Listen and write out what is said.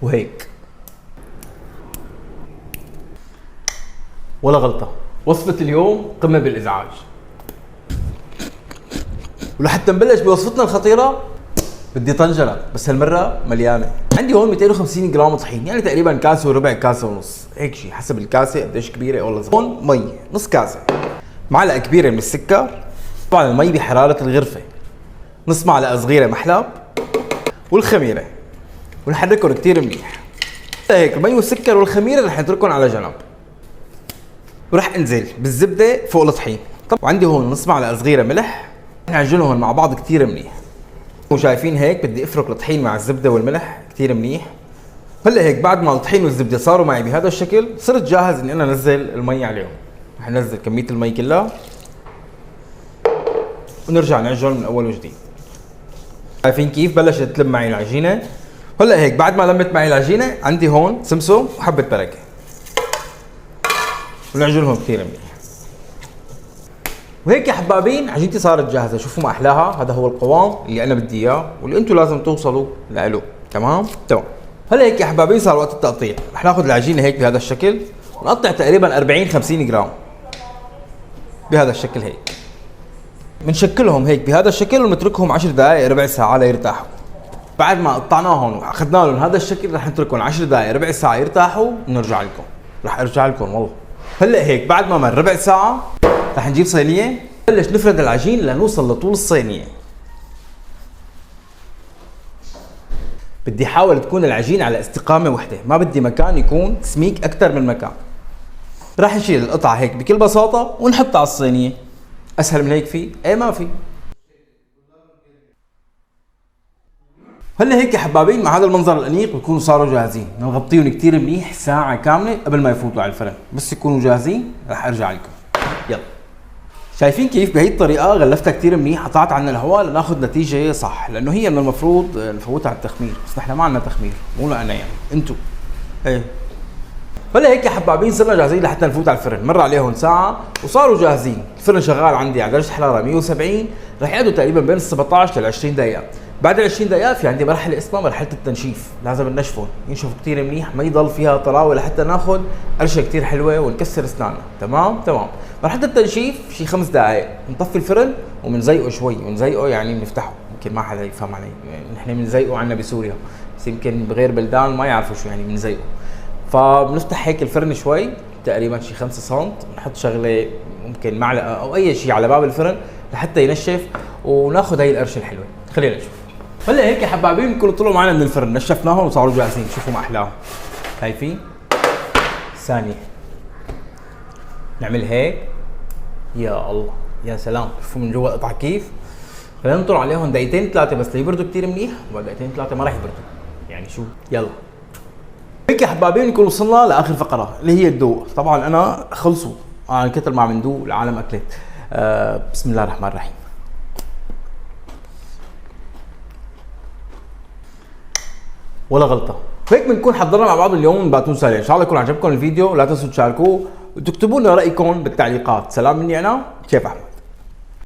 وهيك. ولا غلطة، وصفة اليوم قمة بالإزعاج. ولحتى نبلش بوصفتنا الخطيرة بدي طنجرة، بس هالمرة مليانة. عندي هون 250 جرام طحين، يعني تقريبا كاسة وربع، كاسة ونص، هيك شيء حسب الكاسة قديش كبيرة ولا صغيرة. هون مي نص كاسة، معلقة كبيرة من السكر، طبعا المي بحرارة الغرفة، نص معلقة صغيرة محلب، والخميرة، ونحركهم كتير منيح. هيك المي والسكر والخميرة رح نتركهم على جنب، ورح انزل بالزبدة فوق الطحين. طب وعندي هون نص معلقة صغيرة ملح، نعجنهم مع بعض كتير منيح. وشايفين هيك بدي افرك الطحين مع الزبدة والملح كتير منيح. هلا هيك بعد ما الطحين والزبدة صاروا معي بهذا الشكل، صرت جاهز اني انا انزل المي عليهم. رح ننزل كمية المي كلها ونرجع نعجن من اول وجديد. شايفين كيف بلشت تلم معي العجينة؟ هلا هيك بعد ما لمت معي العجينة، عندي هون سمسم وحبة بركة، ونعجنهم كثير منيح. وهيك يا حبابين عجينتي صارت جاهزة. شوفوا ما أحلاها، هذا هو القوام اللي أنا بدي إياه واللي أنتم لازم توصلوا له. تمام؟ هلا هيك يا حبابين صار وقت التقطيع. رح ناخذ العجينة هيك بهذا الشكل، ونقطع تقريبا 40-50 جرام بهذا الشكل هيك. بنشكلهم هيك بهذا الشكل ونتركهم 10 دقائق ربع ساعة ليرتاحوا. بعد ما قطعناهم واخذنا لهم هذا الشكل، رح نتركهم 10 دقائق ربع ساعة يرتاحوا ونرجع لكم. رح ارجع لكم والله. هلا هيك بعد ما مر ربع ساعة رح نجيب صينية، نبلش نفرد العجين لنوصل لطول الصينية. بدي احاول تكون العجين على استقامة وحدة، ما بدي مكان يكون سميك أكثر من مكان. رح نشيل القطعة هيك بكل بساطة ونحطها على الصينية. أسهل من هيك في؟ إيه ما في. هلا هيك يا حبابين مع هذا المنظر الانيق بيكونوا صاروا جاهزين. نغطيهم كثير منيح ساعة كاملة قبل ما يفوتوا على الفرن. بس يكونوا جاهزين رح ارجع لكم. يلا. شايفين كيف بهي الطريقة غلفتها كثير منيح، قطعت عنا الهواء لناخذ نتيجة صح، لأنه هي من المفروض نفوتها على التخمير، بس نحن ما عندنا تخمير، مو أنا يعني، أنتم. إيه. هلا هيك يا حبابين صرنا جاهزين لحتى نفوت على الفرن. مر عليهم ساعة وصاروا جاهزين. الفرن شغال عندي على درجة حرارة 170، رح يقعدوا تقريبا بين 17 ل 20 دقيقة. بعد ال 20 دقيقة في عندي مرحلة اسمها مرحلة التنشيف، لازم ننشفهم، ينشفوا كثير منيح، ما يضل فيها طراوة لحتى ناخذ قرشة كثير حلوة ونكسر اسناننا. تمام؟ مرحلة التنشيف شي 5 دقائق، نطفي الفرن وبنزيقه شوي، بنزيقه يعني بنفتحه، يمكن ما حدا يفهم علي، يعني نحن بنزيقه عندنا بسوريا، بس يمكن بغير بلدان ما يعرفوا شو يعني بنزيقه. فبنفتح هيك الفرن شوي تقريبا شي 5 سم، نحط شغلة ممكن معلقة أو أي شي على باب الفرن لحتى ينشف وناخذ هي القرشة الحلوة. خلينا نشوف. هلا هيك يا حبابين بكونوا طلعوا معنا من الفرن، نشفناهم وصاروا جاهزين. شوفوا ما احلاهم. شايفين؟ ثانية نعمل هيك. يا الله يا سلام، شوفوا من جوا القطعة كيف. خلينا ننطر عليهم دقيقتين 3 بس ليبردوا كثير منيح، وبعد دقيقتين 3 ما راح يبردوا. يعني شو؟ يلا. هيك يا حبابين نكون وصلنا لاخر فقرة اللي هي الدوق. طبعا انا خلصوا، انا كثر ما عم ندوق العالم اكلت. بسم الله الرحمن الرحيم. ولا غلطة. هيك بنكون حضرنا مع بعض اليوم من باتون سالي. ان شاء الله يكون عجبكم الفيديو، لا تنسوا تشاركوه وتكتبوا لنا رايكم بالتعليقات. سلام مني انا شيف احمد.